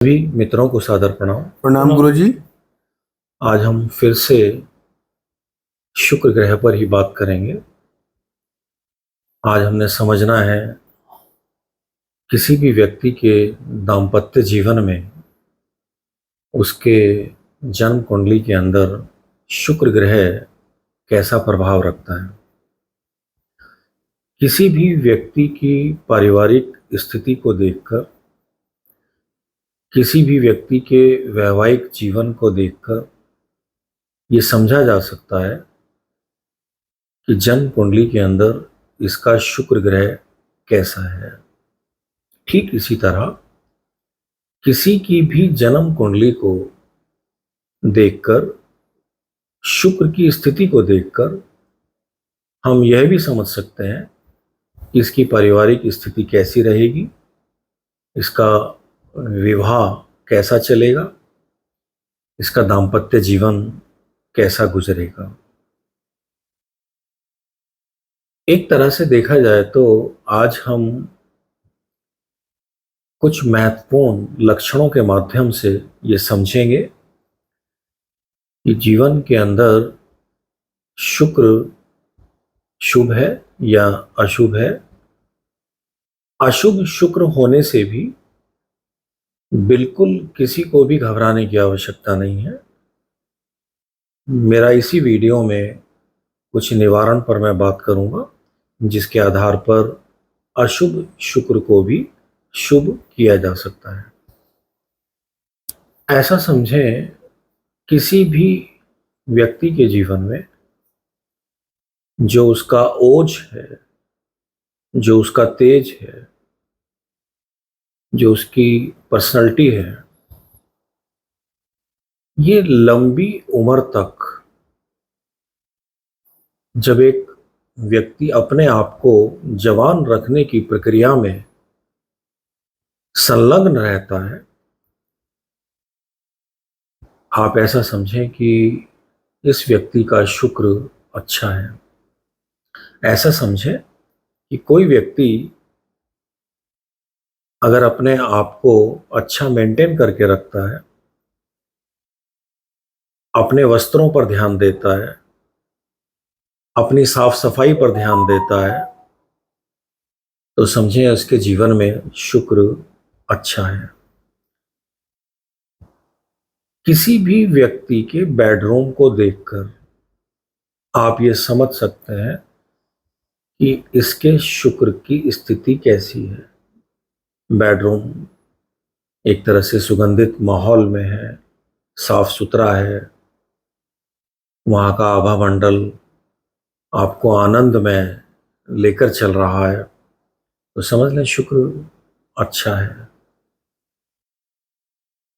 सभी मित्रों को सादर प्रणाम। प्रणाम गुरु जी। आज हम फिर से शुक्र ग्रह पर ही बात करेंगे। आज हमने समझना है किसी भी व्यक्ति के दाम्पत्य जीवन में उसके जन्म कुंडली के अंदर शुक्र ग्रह कैसा प्रभाव रखता है। किसी भी व्यक्ति की पारिवारिक स्थिति को देखकर, किसी भी व्यक्ति के वैवाहिक जीवन को देखकर ये समझा जा सकता है कि जन्म कुंडली के अंदर इसका शुक्र ग्रह कैसा है। ठीक इसी तरह किसी की भी जन्म कुंडली को देखकर, शुक्र की स्थिति को देखकर हम यह भी समझ सकते हैं कि इसकी पारिवारिक स्थिति कैसी रहेगी, इसका विवाह कैसा चलेगा, इसका दाम्पत्य जीवन कैसा गुजरेगा। एक तरह से देखा जाए तो आज हम कुछ महत्वपूर्ण लक्षणों के माध्यम से ये समझेंगे कि जीवन के अंदर शुक्र शुभ है या अशुभ है। अशुभ शुक्र होने से भी बिल्कुल किसी को भी घबराने की आवश्यकता नहीं है। मेरा इसी वीडियो में कुछ निवारण पर मैं बात करूंगा, जिसके आधार पर अशुभ शुक्र को भी शुभ किया जा सकता है। ऐसा समझें, किसी भी व्यक्ति के जीवन में जो उसका ओज है, जो उसका तेज है, जो उसकी पर्सनालिटी है, ये लंबी उम्र तक जब एक व्यक्ति अपने आप को जवान रखने की प्रक्रिया में संलग्न रहता है, आप ऐसा समझें कि इस व्यक्ति का शुक्र अच्छा है। ऐसा समझें कि कोई व्यक्ति अगर अपने आप को अच्छा मेंटेन करके रखता है, अपने वस्त्रों पर ध्यान देता है, अपनी साफ सफाई पर ध्यान देता है, तो समझें उसके जीवन में शुक्र अच्छा है। किसी भी व्यक्ति के बेडरूम को देखकर आप ये समझ सकते हैं कि इसके शुक्र की स्थिति कैसी है। बेडरूम एक तरह से सुगंधित माहौल में है, साफ सुथरा है, वहाँ का आभा मंडल आपको आनंद में लेकर चल रहा है, तो समझ लें शुक्र अच्छा है।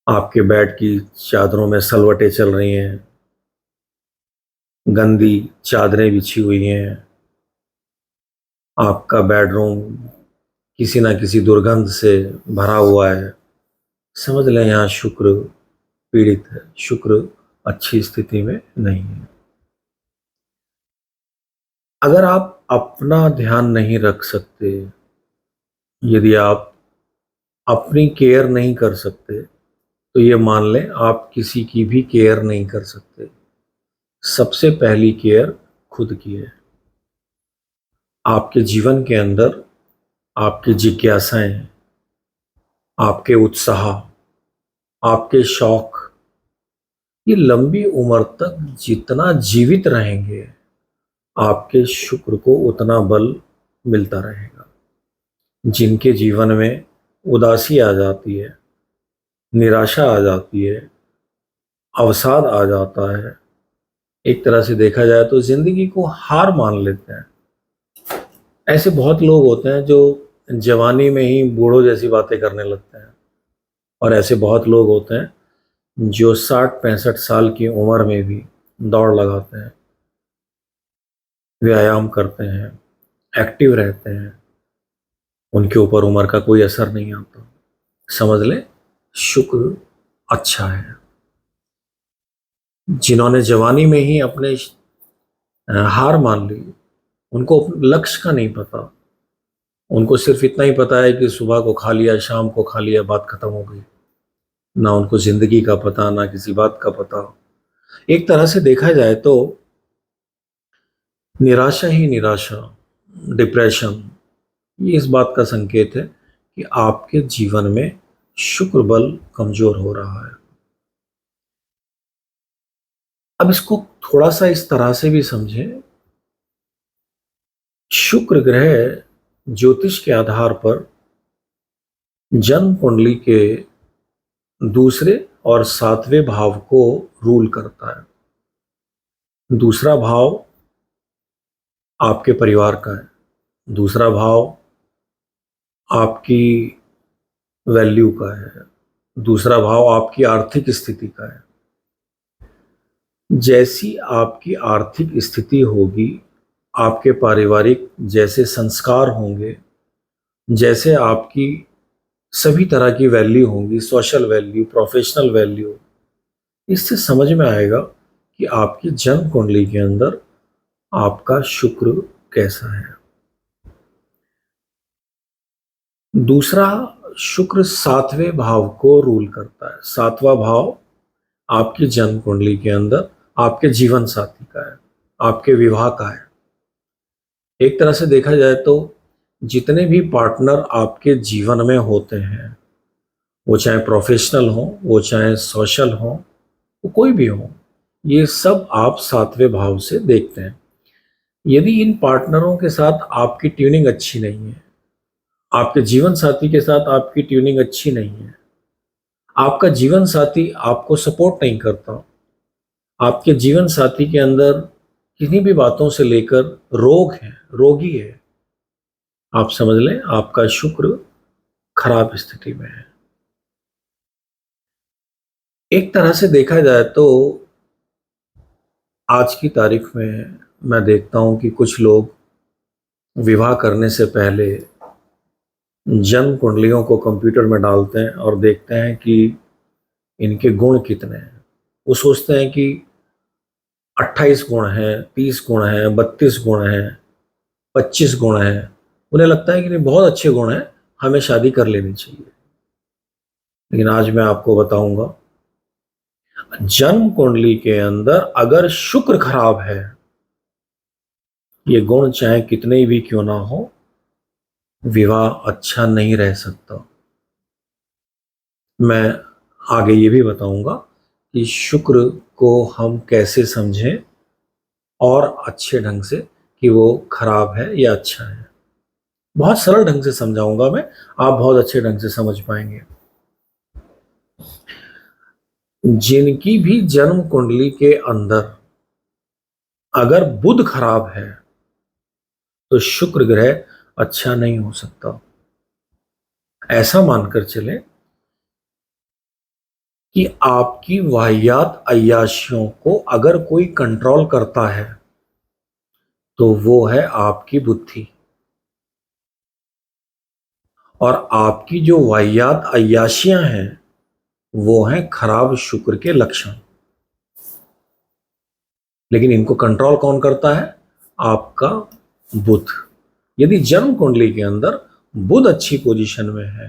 आपके बेड की चादरों में सलवटें चल रही हैं, गंदी चादरें बिछी हुई हैं, आपका बेडरूम किसी ना किसी दुर्गंध से भरा हुआ है, समझ लें यहाँ शुक्र पीड़ित है, शुक्र अच्छी स्थिति में नहीं है। अगर आप अपना ध्यान नहीं रख सकते, यदि आप अपनी केयर नहीं कर सकते, तो ये मान लें आप किसी की भी केयर नहीं कर सकते। सबसे पहली केयर खुद की है। आपके जीवन के अंदर आपकी जिज्ञासाएं, आपके उत्साह, आपके शौक, ये लंबी उम्र तक जितना जीवित रहेंगे, आपके शुक्र को उतना बल मिलता रहेगा। जिनके जीवन में उदासी आ जाती है, निराशा आ जाती है, अवसाद आ जाता है, एक तरह से देखा जाए तो जिंदगी को हार मान लेते हैं, ऐसे बहुत लोग होते हैं जो जवानी में ही बूढ़ों जैसी बातें करने लगते हैं। और ऐसे बहुत लोग होते हैं जो 60-65 साल की उम्र में भी दौड़ लगाते हैं, व्यायाम करते हैं, एक्टिव रहते हैं, उनके ऊपर उम्र का कोई असर नहीं आता। समझ लें शुक्र अच्छा है। जिन्होंने जवानी में ही अपने हार मान ली, उनको लक्ष्य का नहीं पता, उनको सिर्फ इतना ही पता है कि सुबह को खा लिया, शाम को खा लिया, बात खत्म हो गई। ना उनको जिंदगी का पता, ना किसी बात का पता। एक तरह से देखा जाए तो निराशा ही निराशा, डिप्रेशन, ये इस बात का संकेत है कि आपके जीवन में शुक्र बल कमजोर हो रहा है। अब इसको थोड़ा सा इस तरह से भी समझें, शुक्र ग्रह ज्योतिष के आधार पर जन्म कुंडली के दूसरे और सातवें भाव को रूल करता है। दूसरा भाव आपके परिवार का है, दूसरा भाव आपकी वैल्यू का है, दूसरा भाव आपकी आर्थिक स्थिति का है। जैसी आपकी आर्थिक स्थिति होगी, आपके पारिवारिक जैसे संस्कार होंगे, जैसे आपकी सभी तरह की वैल्यू होंगी, सोशल वैल्यू, प्रोफेशनल वैल्यू, इससे समझ में आएगा कि आपकी जन्म कुंडली के अंदर आपका शुक्र कैसा है। दूसरा, शुक्र सातवें भाव को रूल करता है। सातवां भाव आपकी जन्म कुंडली के अंदर आपके जीवन साथी का है, आपके विवाह का है। एक तरह से देखा जाए तो जितने भी पार्टनर आपके जीवन में होते हैं, वो चाहे प्रोफेशनल हो, वो चाहे सोशल हो, वो कोई भी हो, ये सब आप सातवें भाव से देखते हैं। यदि इन पार्टनरों के साथ आपकी ट्यूनिंग अच्छी नहीं है, आपके जीवन साथी के साथ आपकी ट्यूनिंग अच्छी नहीं है, आपका जीवन साथी आपको सपोर्ट नहीं करता, आपके जीवन साथी के अंदर किन्हीं भी बातों से लेकर रोग है, रोगी है, आप समझ लें आपका शुक्र खराब स्थिति में है। एक तरह से देखा जाए तो आज की तारीख में मैं देखता हूं कि कुछ लोग विवाह करने से पहले जन्म कुंडलियों को कंप्यूटर में डालते हैं और देखते हैं कि इनके गुण कितने हैं। वो सोचते हैं कि 28 गुण हैं, 30 गुण हैं, 32 गुण हैं, 25 गुण हैं। उन्हें लगता है कि नहीं, बहुत अच्छे गुण हैं, हमें शादी कर लेनी चाहिए। लेकिन आज मैं आपको बताऊंगा, जन्म कुंडली के अंदर अगर शुक्र खराब है, ये गुण चाहे कितने भी क्यों ना हो, विवाह अच्छा नहीं रह सकता। मैं आगे ये भी बताऊंगा कि शुक्र को हम कैसे समझें और अच्छे ढंग से कि वो खराब है या अच्छा है। बहुत सरल ढंग से समझाऊंगा मैं, आप बहुत अच्छे ढंग से समझ पाएंगे। जिनकी भी जन्म कुंडली के अंदर अगर बुध खराब है तो शुक्र ग्रह अच्छा नहीं हो सकता। ऐसा मानकर चले कि आपकी वाहियात अय्याशियों को अगर कोई कंट्रोल करता है तो वो है आपकी बुद्धि, और आपकी जो वाहियात अय्याशियां हैं वो हैं खराब शुक्र के लक्षण। लेकिन इनको कंट्रोल कौन करता है? आपका बुध। यदि जन्म कुंडली के अंदर बुध अच्छी पोजीशन में है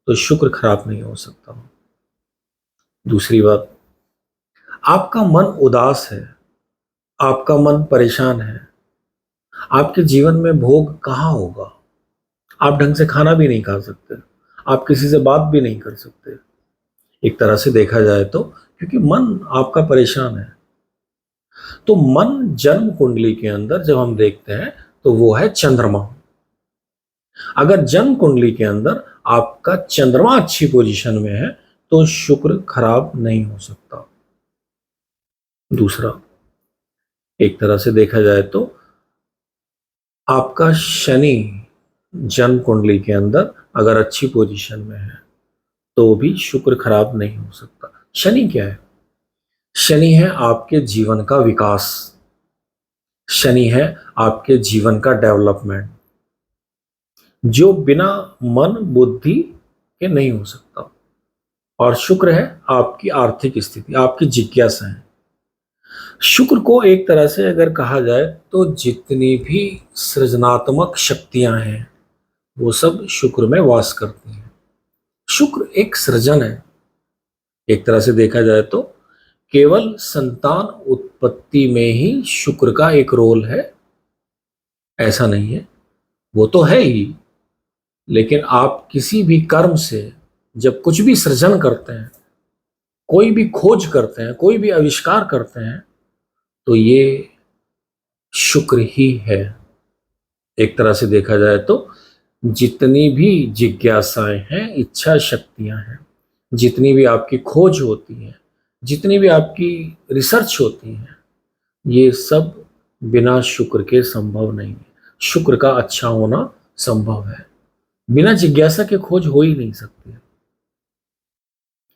तो शुक्र खराब नहीं हो सकता। दूसरी बात, आपका मन उदास है, आपका मन परेशान है, आपके जीवन में भोग कहाँ होगा? आप ढंग से खाना भी नहीं खा सकते, आप किसी से बात भी नहीं कर सकते। एक तरह से देखा जाए तो क्योंकि मन आपका परेशान है। तो मन जन्म कुंडली के अंदर जब हम देखते हैं तो वो है चंद्रमा। अगर जन्म कुंडली के अंदर आपका चंद्रमा अच्छी पोजीशन में है तो शुक्र खराब नहीं हो सकता। दूसरा, एक तरह से देखा जाए तो आपका शनि जन्म कुंडली के अंदर अगर अच्छी पोजीशन में है तो भी शुक्र खराब नहीं हो सकता। शनि क्या है? शनि है आपके जीवन का विकास, शनि है आपके जीवन का डेवलपमेंट, जो बिना मन बुद्धि के नहीं हो सकता। और शुक्र है आपकी आर्थिक स्थिति, आपकी जिज्ञासाएं। शुक्र को एक तरह से अगर कहा जाए तो जितनी भी सृजनात्मक शक्तियां हैं वो सब शुक्र में वास करती हैं। शुक्र एक सृजन है, एक तरह से देखा जाए तो केवल संतान उत्पत्ति में ही शुक्र का एक रोल है, ऐसा नहीं है। वो तो है ही, लेकिन आप किसी भी कर्म से जब कुछ भी सृजन करते हैं, कोई भी खोज करते हैं, कोई भी आविष्कार करते हैं, तो ये शुक्र ही है। एक तरह से देखा जाए तो जितनी भी जिज्ञासाएं हैं, इच्छा शक्तियां हैं, जितनी भी आपकी खोज होती है, जितनी भी आपकी रिसर्च होती है, ये सब बिना शुक्र के संभव नहीं है। शुक्र का अच्छा होना संभव है, बिना जिज्ञासा के खोज हो ही नहीं सकती।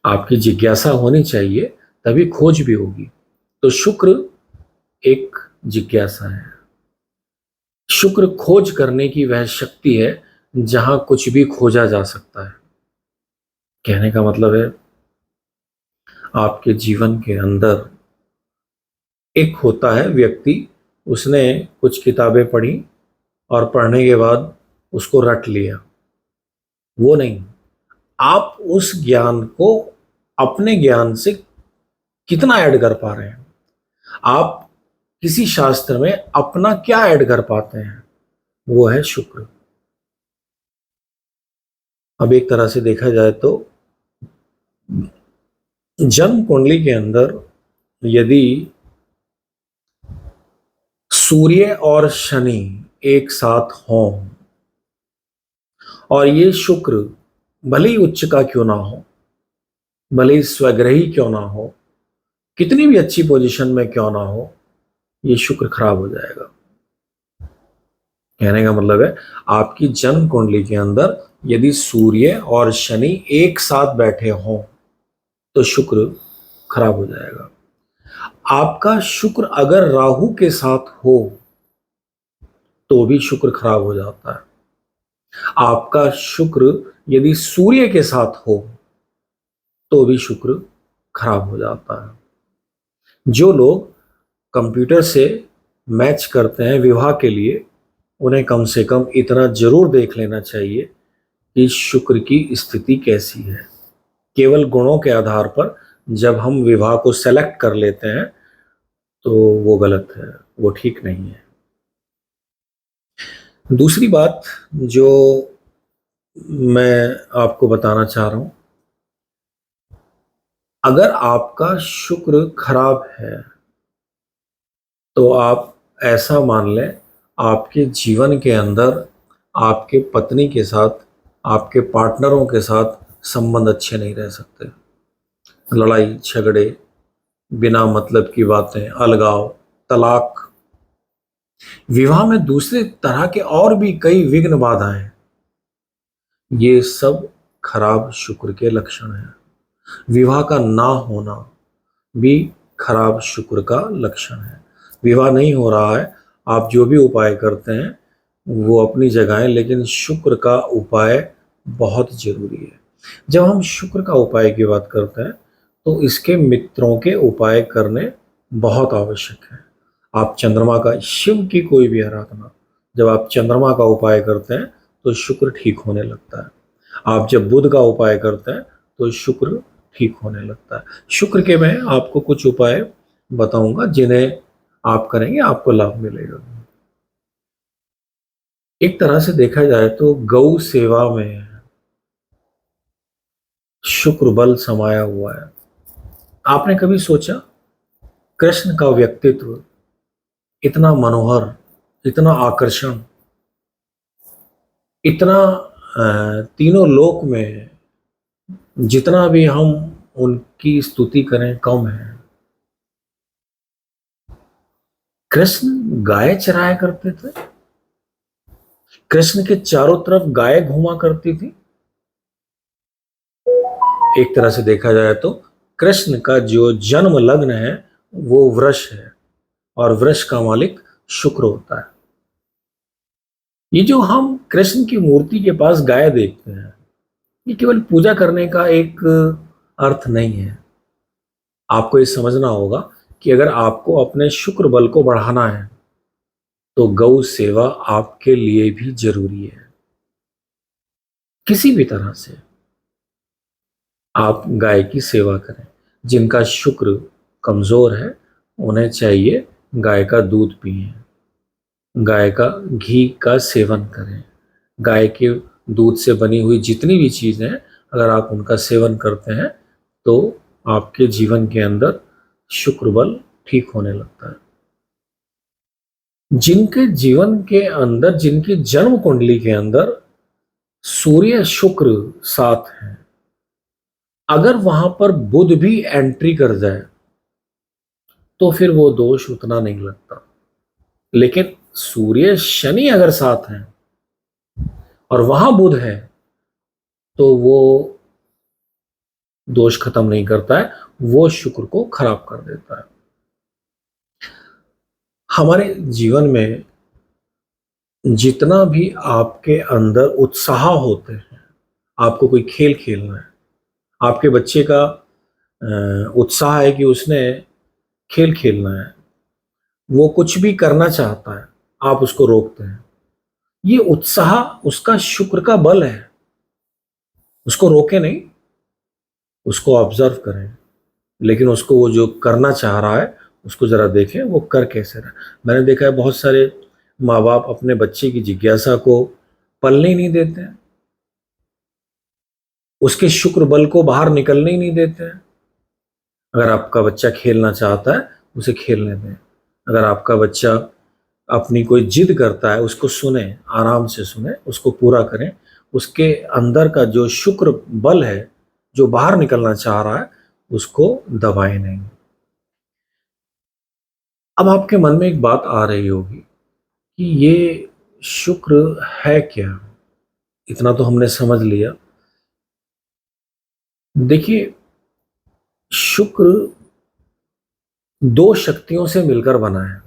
आपकी जिज्ञासा होनी चाहिए, तभी खोज भी होगी। तो शुक्र एक जिज्ञासा है। शुक्र खोज करने की वह शक्ति है जहां कुछ भी खोजा जा सकता है। कहने का मतलब है, आपके जीवन के अंदर एक होता है व्यक्ति, उसने कुछ किताबें पढ़ी और पढ़ने के बाद उसको रट लिया, वो नहीं। आप उस ज्ञान को अपने ज्ञान से कितना ऐड कर पा रहे हैं, आप किसी शास्त्र में अपना क्या ऐड कर पाते हैं, वो है शुक्र। अब एक तरह से देखा जाए तो जन्म कुंडली के अंदर यदि सूर्य और शनि एक साथ हों, और ये शुक्र भले ही उच्च का क्यों ना हो, भले ही स्वग्रही क्यों ना हो, कितनी भी अच्छी पोजीशन में क्यों ना हो, ये शुक्र खराब हो जाएगा। कहने का मतलब है, आपकी जन्म कुंडली के अंदर यदि सूर्य और शनि एक साथ बैठे हों तो शुक्र खराब हो जाएगा। आपका शुक्र अगर राहु के साथ हो तो भी शुक्र खराब हो जाता है। आपका शुक्र यदि सूर्य के साथ हो तो भी शुक्र खराब हो जाता है। जो लोग कंप्यूटर से मैच करते हैं विवाह के लिए, उन्हें कम से कम इतना जरूर देख लेना चाहिए कि शुक्र की स्थिति कैसी है। केवल गुणों के आधार पर जब हम विवाह को सेलेक्ट कर लेते हैं तो वो गलत है, वो ठीक नहीं है। दूसरी बात जो मैं आपको बताना चाह रहा हूं, अगर आपका शुक्र खराब है तो आप ऐसा मान लें, आपके जीवन के अंदर आपके पत्नी के साथ, आपके पार्टनरों के साथ संबंध अच्छे नहीं रह सकते। लड़ाई झगड़े, बिना मतलब की बातें, अलगाव, तलाक, विवाह में दूसरे तरह के और भी कई विघ्न बाधाएं, ये सब खराब शुक्र के लक्षण हैं। विवाह का ना होना भी खराब शुक्र का लक्षण है। विवाह नहीं हो रहा है, आप जो भी उपाय करते हैं वो अपनी जगह है, लेकिन शुक्र का उपाय बहुत जरूरी है। जब हम शुक्र का उपाय की बात करते हैं तो इसके मित्रों के उपाय करने बहुत आवश्यक है। आप चंद्रमा का, शिव की कोई भी आराधना, जब आप चंद्रमा का उपाय करते हैं तो शुक्र ठीक होने लगता है। आप जब बुध का उपाय करते हैं तो शुक्र ठीक होने लगता है। शुक्र के मैं आपको कुछ उपाय बताऊंगा जिन्हें आप करेंगे, आपको लाभ मिलेगा। एक तरह से देखा जाए तो गौ सेवा में शुक्र बल समाया हुआ है। आपने कभी सोचा, कृष्ण का व्यक्तित्व इतना मनोहर, इतना आकर्षण, इतना तीनों लोक में जितना भी हम उनकी स्तुति करें कम है। कृष्ण गाय चराया करते थे, कृष्ण के चारों तरफ गाय घूमा करती थी। एक तरह से देखा जाए तो कृष्ण का जो जन्म लग्न है वो वृष है, और वृष का मालिक शुक्र होता है। ये जो हम कृष्ण की मूर्ति के पास गाय देखते हैं, ये केवल पूजा करने का एक अर्थ नहीं है। आपको ये समझना होगा कि अगर आपको अपने शुक्र बल को बढ़ाना है तो गौ सेवा आपके लिए भी जरूरी है। किसी भी तरह से आप गाय की सेवा करें। जिनका शुक्र कमजोर है उन्हें चाहिए गाय का दूध पिए, गाय का घी का सेवन करें। गाय के दूध से बनी हुई जितनी भी चीजें हैं, अगर आप उनका सेवन करते हैं तो आपके जीवन के अंदर शुक्र बल ठीक होने लगता है। जिनके जीवन के अंदर, जिनकी जन्म कुंडली के अंदर सूर्य शुक्र साथ है, अगर वहां पर बुध भी एंट्री कर जाए तो फिर वो दोष उतना नहीं लगता। लेकिन सूर्य शनि अगर साथ है और वहां बुध है तो वो दोष खत्म नहीं करता है, वो शुक्र को खराब कर देता है। हमारे जीवन में जितना भी आपके अंदर उत्साह होते हैं, आपको कोई खेल खेलना है, आपके बच्चे का उत्साह है कि उसने खेल खेलना है, वो कुछ भी करना चाहता है, आप उसको रोकते हैं, ये उत्साह उसका शुक्र का बल है। उसको रोके नहीं, उसको ऑब्जर्व करें, लेकिन उसको वो जो करना चाह रहा है उसको जरा देखें वो कर कैसे रहा है। मैंने देखा है बहुत सारे माँ बाप अपने बच्चे की जिज्ञासा को पलने ही नहीं देते हैं, उसके शुक्र बल को बाहर निकलने ही नहीं देते हैं। अगर आपका बच्चा खेलना चाहता है उसे खेलने दें। अगर आपका बच्चा अपनी कोई जिद करता है उसको सुने, आराम से सुने, उसको पूरा करें। उसके अंदर का जो शुक्र बल है जो बाहर निकलना चाह रहा है उसको दबाएं नहीं। अब आपके मन में एक बात आ रही होगी कि ये शुक्र है क्या। इतना तो हमने समझ लिया। देखिए, शुक्र दो शक्तियों से मिलकर बना है,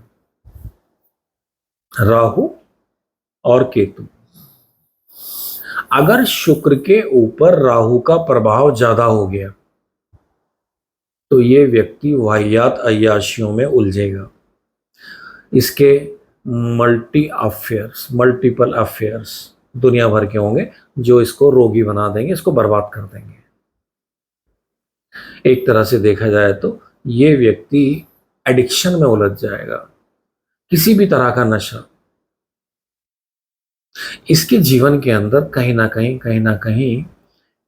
राहु और केतु। अगर शुक्र के ऊपर राहु का प्रभाव ज्यादा हो गया तो ये व्यक्ति वाहियात अय्याशियों में उलझेगा। इसके मल्टीपल अफेयर्स दुनिया भर के होंगे जो इसको रोगी बना देंगे, इसको बर्बाद कर देंगे। एक तरह से देखा जाए तो ये व्यक्ति एडिक्शन में उलझ जाएगा, किसी भी तरह का नशा। इसके जीवन के अंदर कहीं ना कहीं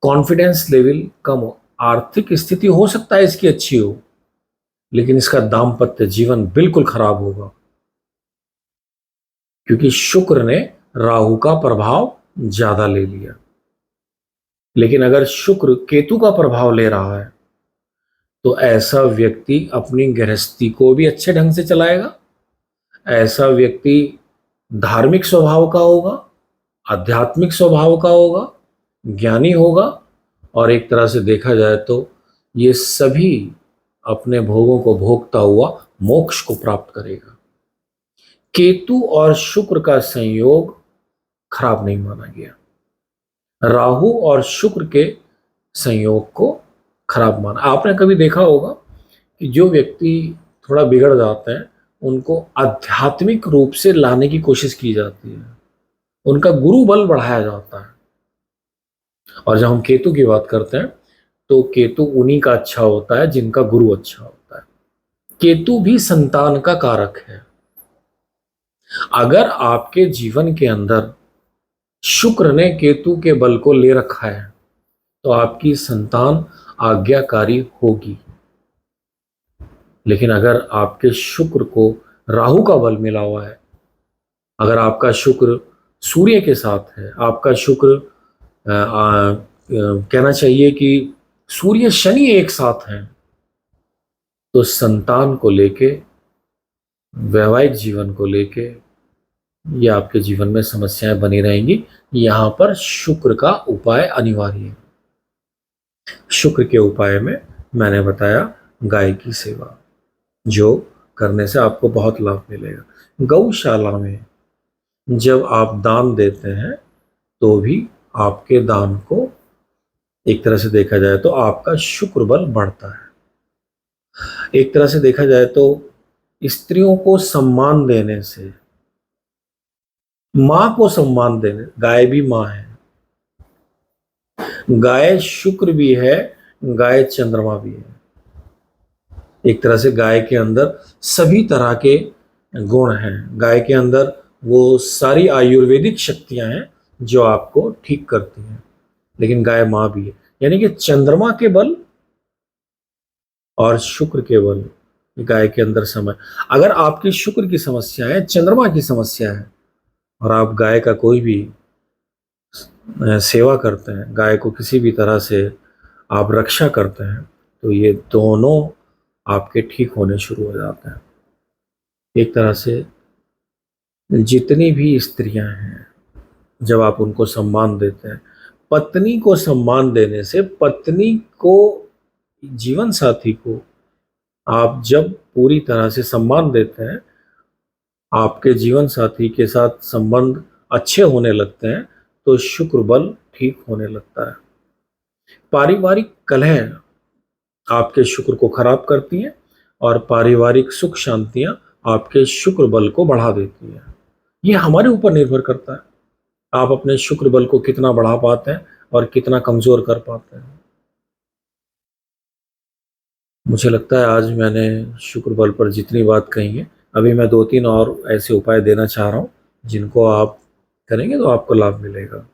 कॉन्फिडेंस लेवल कम हो। आर्थिक स्थिति हो सकता है इसकी अच्छी हो, लेकिन इसका दाम्पत्य जीवन बिल्कुल खराब होगा, क्योंकि शुक्र ने राहु का प्रभाव ज्यादा ले लिया। लेकिन अगर शुक्र केतु का प्रभाव ले रहा है तो ऐसा व्यक्ति अपनी गृहस्थी को भी अच्छे ढंग से चलाएगा। ऐसा व्यक्ति धार्मिक स्वभाव का होगा, आध्यात्मिक स्वभाव का होगा, ज्ञानी होगा, और एक तरह से देखा जाए तो ये सभी अपने भोगों को भोगता हुआ मोक्ष को प्राप्त करेगा। केतु और शुक्र का संयोग खराब नहीं माना गया, राहु और शुक्र के संयोग को खराब माना। आपने कभी देखा होगा कि जो व्यक्ति थोड़ा बिगड़ जाते हैं उनको आध्यात्मिक रूप से लाने की कोशिश की जाती है, उनका गुरु बल बढ़ाया जाता है। और जब हम केतु की बात करते हैं तो केतु उन्हीं का अच्छा होता है जिनका गुरु अच्छा होता है। केतु भी संतान का कारक है। अगर आपके जीवन के अंदर शुक्र ने केतु के बल को ले रखा है तो आपकी संतान आज्ञाकारी होगी। लेकिन अगर आपके शुक्र को राहु का बल मिला हुआ है, अगर आपका शुक्र सूर्य के साथ है, आपका शुक्र कहना चाहिए कि सूर्य शनि एक साथ हैं, तो संतान को लेके, वैवाहिक जीवन को लेके ये आपके जीवन में समस्याएं बनी रहेंगी। यहां पर शुक्र का उपाय अनिवार्य है। शुक्र के उपाय में मैंने बताया गाय की सेवा, जो करने से आपको बहुत लाभ मिलेगा। गौशाला में जब आप दान देते हैं तो भी आपके दान को एक तरह से देखा जाए तो आपका शुक्र बल बढ़ता है। एक तरह से देखा जाए तो स्त्रियों को सम्मान देने से, मां को सम्मान देने, गाय भी मां है, गाय शुक्र भी है, गाय चंद्रमा भी है। एक तरह से गाय के अंदर सभी तरह के गुण हैं। गाय के अंदर वो सारी आयुर्वेदिक शक्तियां हैं जो आपको ठीक करती हैं। लेकिन गाय माँ भी है, यानी कि चंद्रमा के बल और शुक्र के बल गाय के अंदर समय। अगर आपकी शुक्र की समस्या है, चंद्रमा की समस्या है, और आप गाय का कोई भी सेवा करते हैं, गाय को किसी भी तरह से आप रक्षा करते हैं, तो ये दोनों आपके ठीक होने शुरू हो जाते हैं। एक तरह से जितनी भी स्त्रियां हैं, जब आप उनको सम्मान देते हैं, पत्नी को सम्मान देने से, पत्नी को, जीवन साथी को आप जब पूरी तरह से सम्मान देते हैं, आपके जीवन साथी के साथ संबंध अच्छे होने लगते हैं, तो शुक्र बल ठीक होने लगता है। पारिवारिक कलह आपके शुक्र को खराब करती हैं और पारिवारिक सुख शांतियां आपके शुक्र बल को बढ़ा देती हैं। ये हमारे ऊपर निर्भर करता है, आप अपने शुक्र बल को कितना बढ़ा पाते हैं और कितना कमजोर कर पाते हैं। मुझे लगता है आज मैंने शुक्र बल पर जितनी बात कही है, अभी मैं 2-3 और ऐसे उपाय देना चाह रहा हूं जिनको आप करेंगे तो आपको लाभ मिलेगा।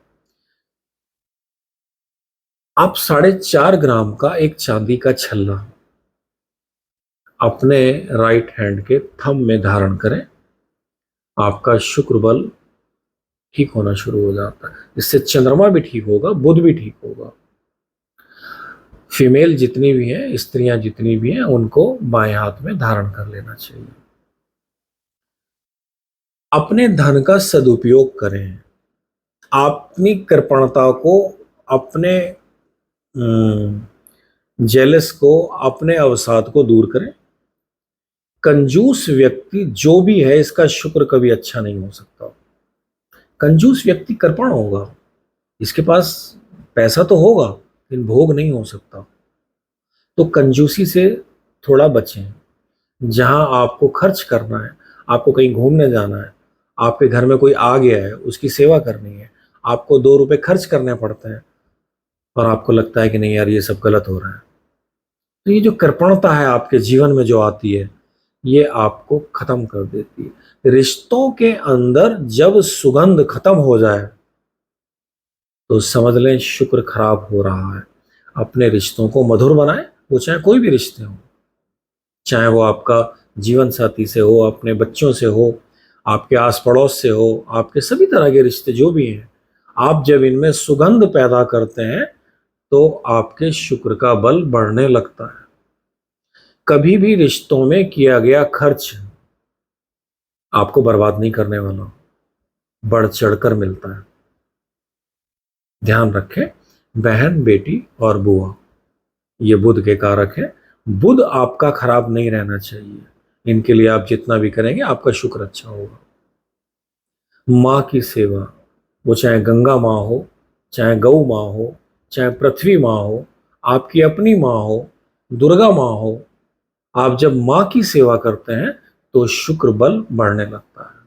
आप 4.5 ग्राम का एक चांदी का छल्ला अपने राइट हैंड के थंब में धारण करें। आपका शुक्र बल ठीक होना शुरू हो जाता है। इससे चंद्रमा भी ठीक होगा, बुध भी ठीक होगा। फीमेल जितनी भी हैं, स्त्रियां जितनी भी हैं, उनको बाएं हाथ में धारण कर लेना चाहिए। अपने धन का सदुपयोग करें। अपनी कृपणता को, अपने जेलस को, अपने अवसाद को दूर करें। कंजूस व्यक्ति जो भी है, इसका शुक्र कभी अच्छा नहीं हो सकता। कंजूस व्यक्ति कृपण होगा, इसके पास पैसा तो होगा लेकिन भोग नहीं हो सकता। तो कंजूसी से थोड़ा बचें। जहां आपको खर्च करना है, आपको कहीं घूमने जाना है, आपके घर में कोई आ गया है, उसकी सेवा करनी है, आपको 2 रुपए खर्च करने पड़ते हैं और आपको लगता है कि नहीं यार ये सब गलत हो रहा है, तो ये जो कृपणता है आपके जीवन में जो आती है, ये आपको खत्म कर देती है। रिश्तों के अंदर जब सुगंध खत्म हो जाए तो समझ लें शुक्र खराब हो रहा है। अपने रिश्तों को मधुर बनाएं, वो चाहे कोई भी रिश्ते हो, चाहे वो आपका जीवन साथी से हो, अपने बच्चों से हो, आपके आस पड़ोस से हो, आपके सभी तरह के रिश्ते जो भी हैं, आप जब इनमें सुगंध पैदा करते हैं तो आपके शुक्र का बल बढ़ने लगता है। कभी भी रिश्तों में किया गया खर्च आपको बर्बाद नहीं करने वाला, बढ़ चढ़कर मिलता है। ध्यान रखें, बहन, बेटी और बुआ ये बुध के कारक है। बुध आपका खराब नहीं रहना चाहिए, इनके लिए आप जितना भी करेंगे आपका शुक्र अच्छा होगा। माँ की सेवा, वो चाहे गंगा माँ हो, चाहे गौ माँ हो, चाहे पृथ्वी माँ हो, आपकी अपनी माँ हो, दुर्गा माँ हो, आप जब माँ की सेवा करते हैं तो शुक्र बल बढ़ने लगता है।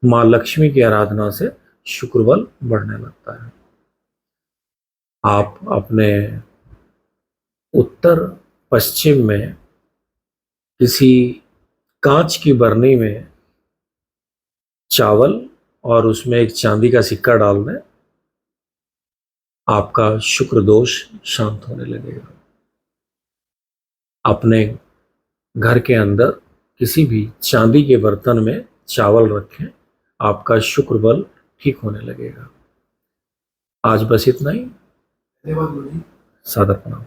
माँ लक्ष्मी की आराधना से शुक्र बल बढ़ने लगता है। आप अपने उत्तर पश्चिम में किसी कांच की बरनी में चावल और उसमें एक चांदी का सिक्का डाल दें, आपका शुक्र दोष शांत होने लगेगा। अपने घर के अंदर किसी भी चांदी के बर्तन में चावल रखें, आपका शुक्र बल ठीक होने लगेगा। आज बस इतना ही। धन्यवाद गुरु जी। सादर प्रणाम।